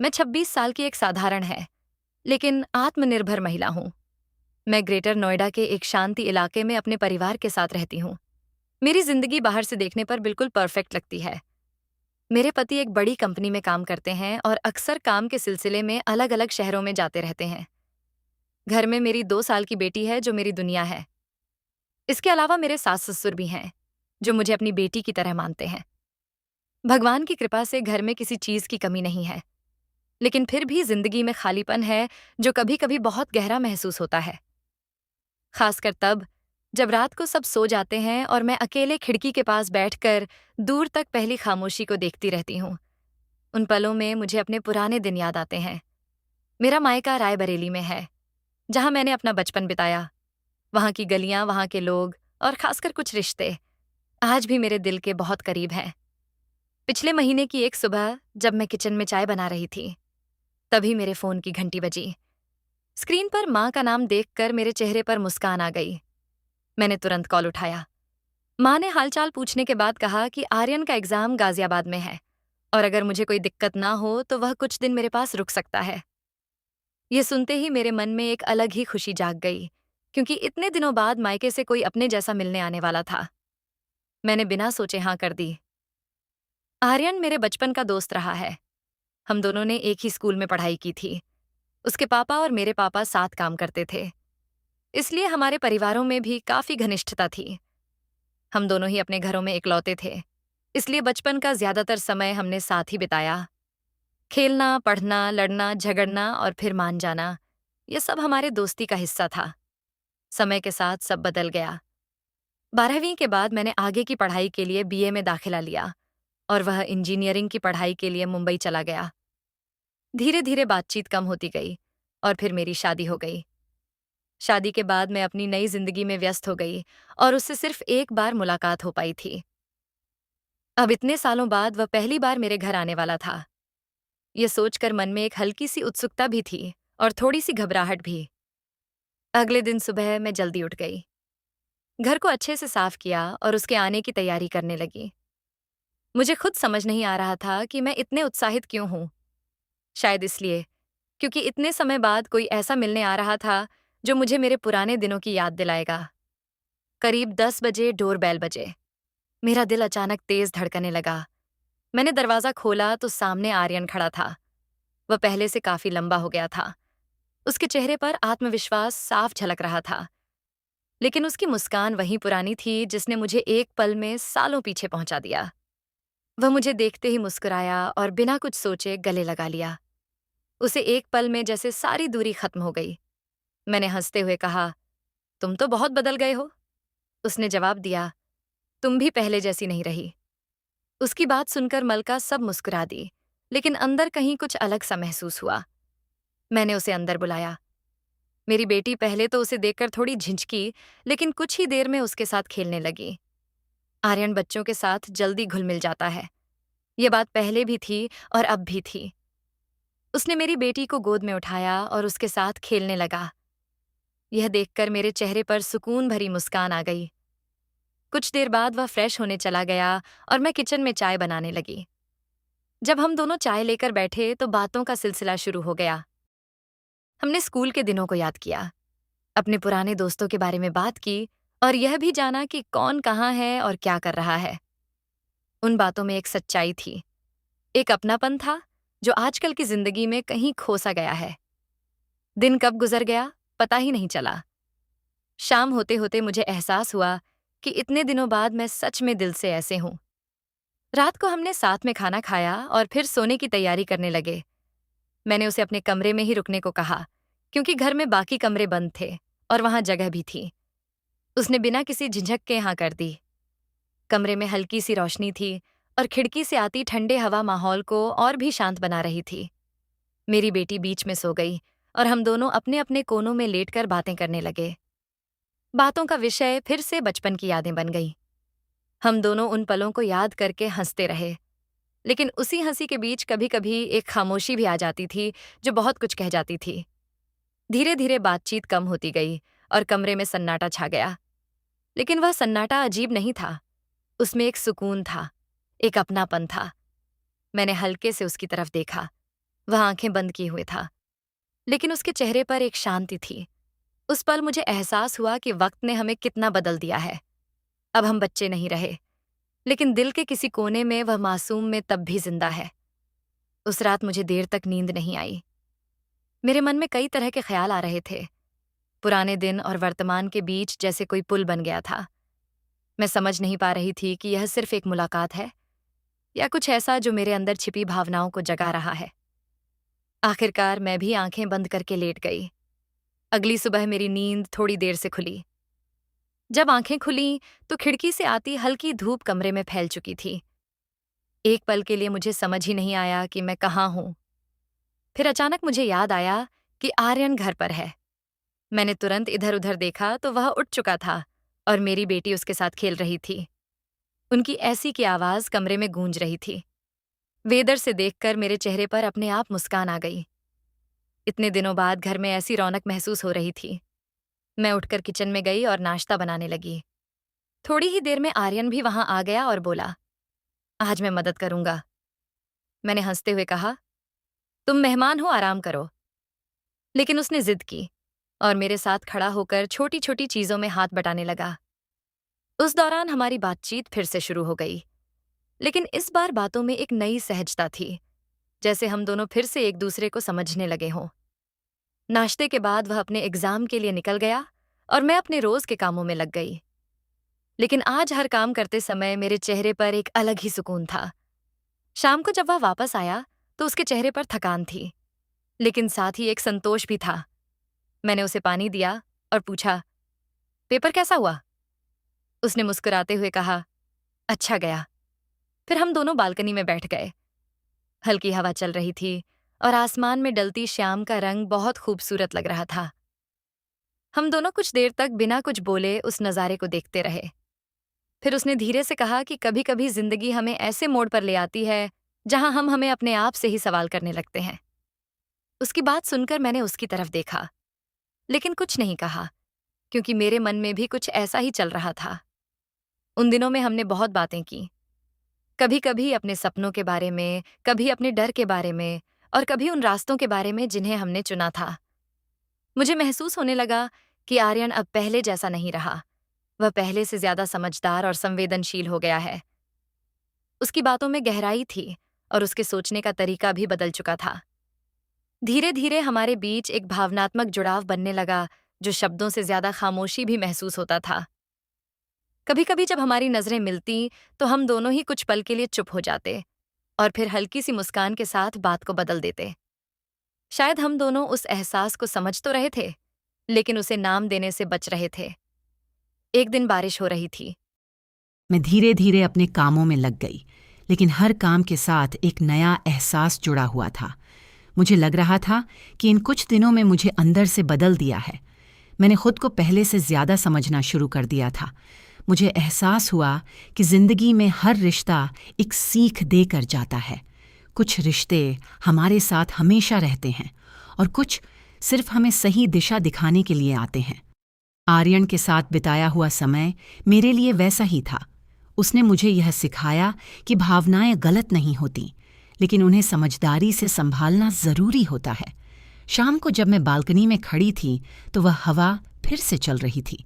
मैं 26 साल की एक साधारण है लेकिन आत्मनिर्भर महिला हूँ। मैं ग्रेटर नोएडा के एक शांति इलाके में अपने परिवार के साथ रहती हूँ। मेरी जिंदगी बाहर से देखने पर बिल्कुल परफेक्ट लगती है। मेरे पति एक बड़ी कंपनी में काम करते हैं और अक्सर काम के सिलसिले में अलग अलग शहरों में जाते रहते हैं। घर में मेरी 2 साल की बेटी है जो मेरी दुनिया है। इसके अलावा मेरे सास ससुर भी हैं जो मुझे अपनी बेटी की तरह मानते हैं। भगवान की कृपा से घर में किसी चीज की कमी नहीं है, लेकिन फिर भी जिंदगी में खालीपन है जो कभी कभी बहुत गहरा महसूस होता है। खासकर तब जब रात को सब सो जाते हैं और मैं अकेले खिड़की के पास बैठकर दूर तक पहली खामोशी को देखती रहती हूँ। उन पलों में मुझे अपने पुराने दिन याद आते हैं। मेरा मायका रायबरेली में है, जहाँ मैंने अपना बचपन बिताया। वहाँ की गलियाँ, वहाँ के लोग और खासकर कुछ रिश्ते आज भी मेरे दिल के बहुत करीब हैं। पिछले महीने की एक सुबह जब मैं किचन में चाय बना रही थी, तभी मेरे फोन की घंटी बजी। स्क्रीन पर माँ का नाम देखकर मेरे चेहरे पर मुस्कान आ गई। मैंने तुरंत कॉल उठाया। माँ ने हालचाल पूछने के बाद कहा कि आर्यन का एग्जाम गाजियाबाद में है और अगर मुझे कोई दिक्कत ना हो तो वह कुछ दिन मेरे पास रुक सकता है। ये सुनते ही मेरे मन में एक अलग ही खुशी जाग गई, क्योंकि इतने दिनों बाद मायके से कोई अपने जैसा मिलने आने वाला था। मैंने बिना सोचे हाँ कर दी। आर्यन मेरे बचपन का दोस्त रहा है। हम दोनों ने एक ही स्कूल में पढ़ाई की थी। उसके पापा और मेरे पापा साथ काम करते थे, इसलिए हमारे परिवारों में भी काफी घनिष्ठता थी। हम दोनों ही अपने घरों में इकलौते थे, इसलिए बचपन का ज्यादातर समय हमने साथ ही बिताया। खेलना, पढ़ना, लड़ना, झगड़ना और फिर मान जाना, ये सब हमारे दोस्ती का हिस्सा था। समय के साथ सब बदल गया। 12वीं के बाद मैंने आगे की पढ़ाई के लिए बीए में दाखिला लिया और वह इंजीनियरिंग की पढ़ाई के लिए मुंबई चला गया। धीरे धीरे बातचीत कम होती गई और फिर मेरी शादी हो गई। शादी के बाद मैं अपनी नई जिंदगी में व्यस्त हो गई और उससे सिर्फ एक बार मुलाकात हो पाई थी। अब इतने सालों बाद वह पहली बार मेरे घर आने वाला था। ये सोचकर मन में एक हल्की सी उत्सुकता भी थी और थोड़ी सी घबराहट भी। अगले दिन सुबह मैं जल्दी उठ गई, घर को अच्छे से साफ किया और उसके आने की तैयारी करने लगी। मुझे खुद समझ नहीं आ रहा था कि मैं इतने उत्साहित क्यों हूं। शायद इसलिए क्योंकि इतने समय बाद कोई ऐसा मिलने आ रहा था जो मुझे मेरे पुराने दिनों की याद दिलाएगा। करीब 10 बजे डोरबेल बजे। मेरा दिल अचानक तेज धड़कने लगा। मैंने दरवाजा खोला तो सामने आर्यन खड़ा था। वह पहले से काफी लंबा हो गया था। उसके चेहरे पर आत्मविश्वास साफ झलक रहा था, लेकिन उसकी मुस्कान वही पुरानी थी जिसने मुझे एक पल में सालों पीछे पहुंचा दिया। वह मुझे देखते ही मुस्कुराया और बिना कुछ सोचे गले लगा लिया। उसे एक पल में जैसे सारी दूरी खत्म हो गई। मैंने हंसते हुए कहा, तुम तो बहुत बदल गए हो। उसने जवाब दिया, तुम भी पहले जैसी नहीं रही। उसकी बात सुनकर मलका सब मुस्कुरा दी, लेकिन अंदर कहीं कुछ अलग सा महसूस हुआ। मैंने उसे अंदर बुलाया। मेरी बेटी पहले तो उसे देखकर थोड़ी झिझकी, लेकिन कुछ ही देर में उसके साथ खेलने लगी। आर्यन बच्चों के साथ जल्दी घुल मिल जाता है। ये बात पहले भी थी और अब भी थी। उसने मेरी बेटी को गोद में उठाया और उसके साथ खेलने लगा। यह देखकर मेरे चेहरे पर सुकून भरी मुस्कान आ गई। कुछ देर बाद वह फ्रेश होने चला गया और मैं किचन में चाय बनाने लगी। जब हम दोनों चाय लेकर बैठे तो बातों का सिलसिला शुरू हो गया। हमने स्कूल के दिनों को याद किया, अपने पुराने दोस्तों के बारे में बात की और यह भी जाना कि कौन कहाँ है और क्या कर रहा है। उन बातों में एक सच्चाई थी, एक अपनापन था जो आजकल की जिंदगी में कहीं खोसा गया है। दिन कब गुजर गया पता ही नहीं चला। शाम होते होते मुझे एहसास हुआ कि इतने दिनों बाद मैं सच में दिल से ऐसे हूं। रात को हमने साथ में खाना खाया और फिर सोने की तैयारी करने लगे। मैंने उसे अपने कमरे में ही रुकने को कहा, क्योंकि घर में बाकी कमरे बंद थे और वहां जगह भी थी। उसने बिना किसी झिझक के हाँ कर दी। कमरे में हल्की सी रोशनी थी और खिड़की से आती ठंडे हवा माहौल को और भी शांत बना रही थी। मेरी बेटी बीच में सो गई और हम दोनों अपने अपने कोनों में लेटकर बातें करने लगे। बातों का विषय फिर से बचपन की यादें बन गई। हम दोनों उन पलों को याद करके हंसते रहे, लेकिन उसी हंसी के बीच कभी कभी एक खामोशी भी आ जाती थी जो बहुत कुछ कह जाती थी। धीरे धीरे बातचीत कम होती गई और कमरे में सन्नाटा छा गया। लेकिन वह सन्नाटा अजीब नहीं था, उसमें एक सुकून था, एक अपनापन था। मैंने हल्के से उसकी तरफ देखा। वह आंखें बंद किए हुए था, लेकिन उसके चेहरे पर एक शांति थी। उस पल मुझे एहसास हुआ कि वक्त ने हमें कितना बदल दिया है। अब हम बच्चे नहीं रहे, लेकिन दिल के किसी कोने में वह मासूम में तब भी जिंदा है। उस रात मुझे देर तक नींद नहीं आई। मेरे मन में कई तरह के ख्याल आ रहे थे। पुराने दिन और वर्तमान के बीच जैसे कोई पुल बन गया था। मैं समझ नहीं पा रही थी कि यह सिर्फ एक मुलाकात है या कुछ ऐसा जो मेरे अंदर छिपी भावनाओं को जगा रहा है। आखिरकार मैं भी आंखें बंद करके लेट गई। अगली सुबह मेरी नींद थोड़ी देर से खुली। जब आंखें खुलीं तो खिड़की से आती हल्की धूप कमरे में फैल चुकी थी। एक पल के लिए मुझे समझ ही नहीं आया कि मैं कहाँ हूं। फिर अचानक मुझे याद आया कि आर्यन घर पर है। मैंने तुरंत इधर उधर देखा तो वह उठ चुका था और मेरी बेटी उसके साथ खेल रही थी। उनकी ऐसी की आवाज कमरे में गूंज रही थी। वेदर से देखकर मेरे चेहरे पर अपने आप मुस्कान आ गई। इतने दिनों बाद घर में ऐसी रौनक महसूस हो रही थी। मैं उठकर किचन में गई और नाश्ता बनाने लगी। थोड़ी ही देर में आर्यन भी वहां आ गया और बोला, आज मैं मदद करूंगा। मैंने हंसते हुए कहा, तुम मेहमान हो, आराम करो। लेकिन उसने जिद की और मेरे साथ खड़ा होकर छोटी छोटी चीजों में हाथ बटाने लगा। उस दौरान हमारी बातचीत फिर से शुरू हो गई, लेकिन इस बार बातों में एक नई सहजता थी, जैसे हम दोनों फिर से एक दूसरे को समझने लगे हों। नाश्ते के बाद वह अपने एग्जाम के लिए निकल गया और मैं अपने रोज के कामों में लग गई। लेकिन आज हर काम करते समय मेरे चेहरे पर एक अलग ही सुकून था। शाम को जब वह वापस आया तो उसके चेहरे पर थकान थी, लेकिन साथ ही एक संतोष भी था। मैंने उसे पानी दिया और पूछा, पेपर कैसा हुआ? उसने मुस्कुराते हुए कहा, अच्छा गया। फिर हम दोनों बालकनी में बैठ गए। हल्की हवा चल रही थी और आसमान में डलती शाम का रंग बहुत खूबसूरत लग रहा था। हम दोनों कुछ देर तक बिना कुछ बोले उस नज़ारे को देखते रहे। फिर उसने धीरे से कहा कि कभी कभी जिंदगी हमें ऐसे मोड़ पर ले आती है जहां हम हमें अपने आप से ही सवाल करने लगते हैं। उसकी बात सुनकर मैंने उसकी तरफ देखा, लेकिन कुछ नहीं कहा, क्योंकि मेरे मन में भी कुछ ऐसा ही चल रहा था। उन दिनों में हमने बहुत बातें की, कभी कभी अपने सपनों के बारे में, कभी अपने डर के बारे में और कभी उन रास्तों के बारे में जिन्हें हमने चुना था। मुझे महसूस होने लगा कि आर्यन अब पहले जैसा नहीं रहा। वह पहले से ज्यादा समझदार और संवेदनशील हो गया है। उसकी बातों में गहराई थी और उसके सोचने का तरीका भी बदल चुका था। धीरे धीरे हमारे बीच एक भावनात्मक जुड़ाव बनने लगा, जो शब्दों से ज्यादा खामोशी भी महसूस होता था। कभी कभी जब हमारी नजरें मिलती तो हम दोनों ही कुछ पल के लिए चुप हो जाते और फिर हल्की सी मुस्कान के साथ बात को बदल देते। शायद हम दोनों उस एहसास को समझ तो रहे थे, लेकिन उसे नाम देने से बच रहे थे। एक दिन बारिश हो रही थी। मैं धीरे धीरे अपने कामों में लग गई, लेकिन हर काम के साथ एक नया एहसास जुड़ा हुआ था। मुझे लग रहा था कि इन कुछ दिनों में मुझे अंदर से बदल दिया है। मैंने खुद को पहले से ज्यादा समझना शुरू कर दिया था। मुझे एहसास हुआ कि जिंदगी में हर रिश्ता एक सीख देकर जाता है। कुछ रिश्ते हमारे साथ हमेशा रहते हैं और कुछ सिर्फ हमें सही दिशा दिखाने के लिए आते हैं। आर्यन के साथ बिताया हुआ समय मेरे लिए वैसा ही था। उसने मुझे यह सिखाया कि भावनाएं गलत नहीं होती, लेकिन उन्हें समझदारी से संभालना जरूरी होता है। शाम को जब मैं बालकनी में खड़ी थी तो वह हवा फिर से चल रही थी,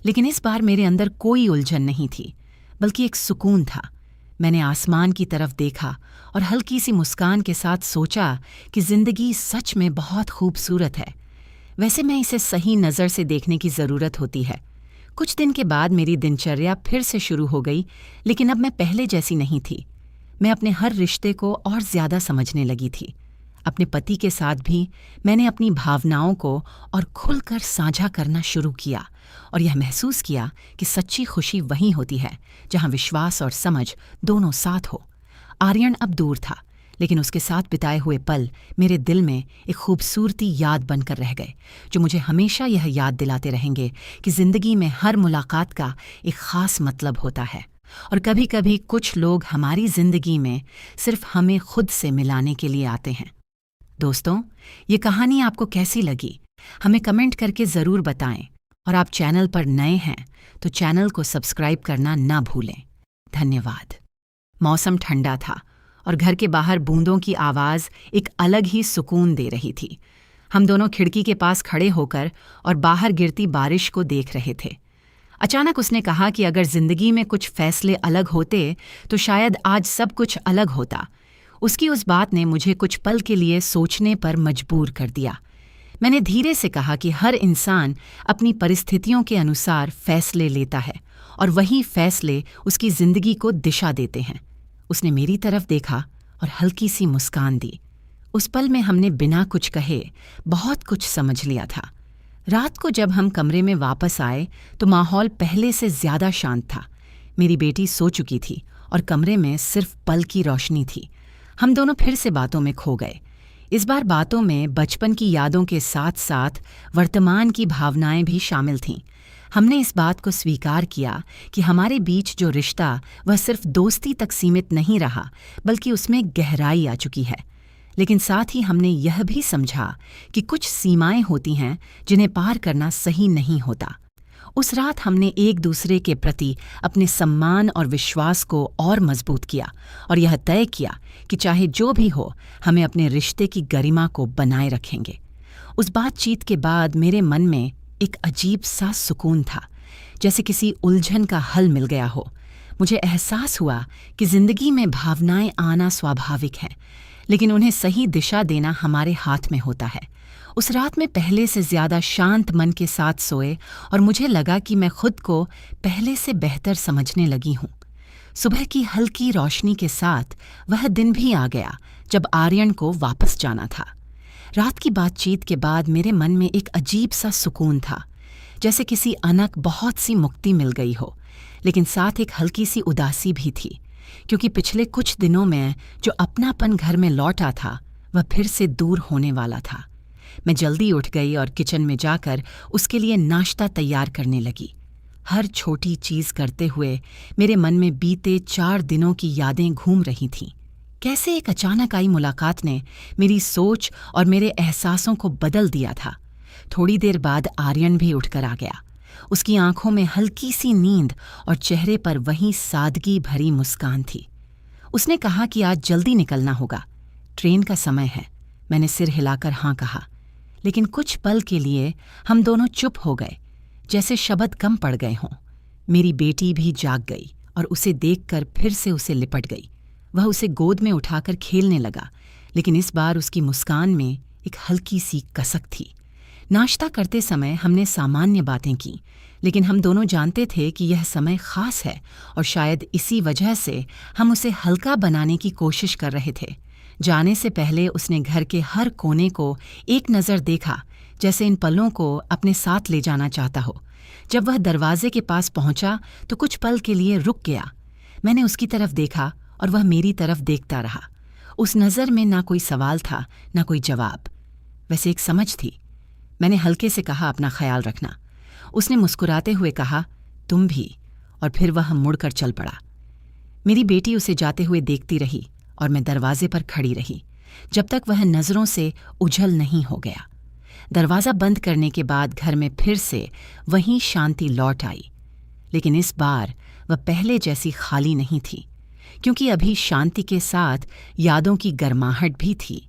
लेकिन इस बार मेरे अंदर कोई उलझन नहीं थी, बल्कि एक सुकून था। मैंने आसमान की तरफ देखा और हल्की सी मुस्कान के साथ सोचा कि जिंदगी सच में बहुत खूबसूरत है। वैसे मैं इसे सही नज़र से देखने की ज़रूरत होती है। कुछ दिन के बाद मेरी दिनचर्या फिर से शुरू हो गई, लेकिन अब मैं पहले जैसी नहीं थी। मैं अपने हर रिश्ते को और ज़्यादा समझने लगी थी। अपने पति के साथ भी मैंने अपनी भावनाओं को और खुलकर साझा करना शुरू किया और यह महसूस किया कि सच्ची खुशी वहीं होती है जहां विश्वास और समझ दोनों साथ हो। आर्यन अब दूर था, लेकिन उसके साथ बिताए हुए पल मेरे दिल में एक खूबसूरती याद बनकर रह गए, जो मुझे हमेशा यह याद दिलाते रहेंगे कि जिंदगी में हर मुलाकात का एक खास मतलब होता है और कभी कभी कुछ लोग हमारी जिंदगी में सिर्फ हमें खुद से मिलाने के लिए आते हैं। दोस्तों, ये कहानी आपको कैसी लगी हमें कमेंट करके ज़रूर बताएं, और आप चैनल पर नए हैं तो चैनल को सब्सक्राइब करना ना भूलें। धन्यवाद। मौसम ठंडा था और घर के बाहर बूंदों की आवाज़ एक अलग ही सुकून दे रही थी। हम दोनों खिड़की के पास खड़े होकर और बाहर गिरती बारिश को देख रहे थे। अचानक उसने कहा कि अगर जिंदगी में कुछ फैसले अलग होते तो शायद आज सब कुछ अलग होता। उसकी उस बात ने मुझे कुछ पल के लिए सोचने पर मजबूर कर दिया। मैंने धीरे से कहा कि हर इंसान अपनी परिस्थितियों के अनुसार फैसले लेता है और वही फैसले उसकी जिंदगी को दिशा देते हैं। उसने मेरी तरफ देखा और हल्की सी मुस्कान दी। उस पल में हमने बिना कुछ कहे बहुत कुछ समझ लिया था। रात को जब हम कमरे में वापस आए तो माहौल पहले से ज्यादा शांत था। मेरी बेटी सो चुकी थी और कमरे में सिर्फ पल की रोशनी थी। हम दोनों फिर से बातों में खो गए। इस बार बातों में बचपन की यादों के साथ साथ वर्तमान की भावनाएं भी शामिल थीं। हमने इस बात को स्वीकार किया कि हमारे बीच जो रिश्ता वह सिर्फ दोस्ती तक सीमित नहीं रहा, बल्कि उसमें गहराई आ चुकी है। लेकिन साथ ही हमने यह भी समझा कि कुछ सीमाएं होती हैं जिन्हें पार करना सही नहीं होता। उस रात हमने एक दूसरे के प्रति अपने सम्मान और विश्वास को और मजबूत किया और यह तय किया कि चाहे जो भी हो, हमें अपने रिश्ते की गरिमा को बनाए रखेंगे। उस बातचीत के बाद मेरे मन में एक अजीब सा सुकून था, जैसे किसी उलझन का हल मिल गया हो। मुझे एहसास हुआ कि जिंदगी में भावनाएं आना स्वाभाविक है, लेकिन उन्हें सही दिशा देना हमारे हाथ में होता है। उस रात में पहले से ज्यादा शांत मन के साथ सोए और मुझे लगा कि मैं खुद को पहले से बेहतर समझने लगी हूँ। सुबह की हल्की रोशनी के साथ वह दिन भी आ गया जब आर्यन को वापस जाना था। रात की बातचीत के बाद मेरे मन में एक अजीब सा सुकून था, जैसे किसी अनक बहुत सी मुक्ति मिल गई हो, लेकिन साथ एक हल्की सी उदासी भी थी, क्योंकि पिछले कुछ दिनों में जो अपनापन घर में लौटा था वह फिर से दूर होने वाला था। मैं जल्दी उठ गई और किचन में जाकर उसके लिए नाश्ता तैयार करने लगी। हर छोटी चीज करते हुए मेरे मन में बीते 4 दिनों की यादें घूम रही थीं। कैसे एक अचानक आई मुलाकात ने मेरी सोच और मेरे एहसासों को बदल दिया था। थोड़ी देर बाद आर्यन भी उठकर आ गया। उसकी आंखों में हल्की सी नींद और चेहरे पर वही सादगी भरी मुस्कान थी। उसने कहा कि आज जल्दी निकलना होगा, ट्रेन का समय है। मैंने सिर हिलाकर हाँ कहा, लेकिन कुछ पल के लिए हम दोनों चुप हो गए, जैसे शब्द कम पड़ गए हों। मेरी बेटी भी जाग गई और उसे देखकर फिर से उसे लिपट गई। वह उसे गोद में उठाकर खेलने लगा, लेकिन इस बार उसकी मुस्कान में एक हल्की सी कसक थी। नाश्ता करते समय हमने सामान्य बातें की, लेकिन हम दोनों जानते थे कि यह समय खास है और शायद इसी वजह से हम उसे हल्का बनाने की कोशिश कर रहे थे। जाने से पहले उसने घर के हर कोने को एक नज़र देखा, जैसे इन पलों को अपने साथ ले जाना चाहता हो। जब वह दरवाजे के पास पहुंचा तो कुछ पल के लिए रुक गया। मैंने उसकी तरफ देखा और वह मेरी तरफ देखता रहा। उस नज़र में ना कोई सवाल था, ना कोई जवाब, वैसे एक समझ थी। मैंने हल्के से कहा, अपना ख्याल रखना। उसने मुस्कुराते हुए कहा, तुम भी, और फिर वह मुड़कर चल पड़ा। मेरी बेटी उसे जाते हुए देखती रही और मैं दरवाजे पर खड़ी रही, जब तक वह नज़रों से उझल नहीं हो गया। दरवाज़ा बंद करने के बाद घर में फिर से वही शांति लौट आई, लेकिन इस बार वह पहले जैसी खाली नहीं थी, क्योंकि अभी शांति के साथ यादों की गर्माहट भी थी।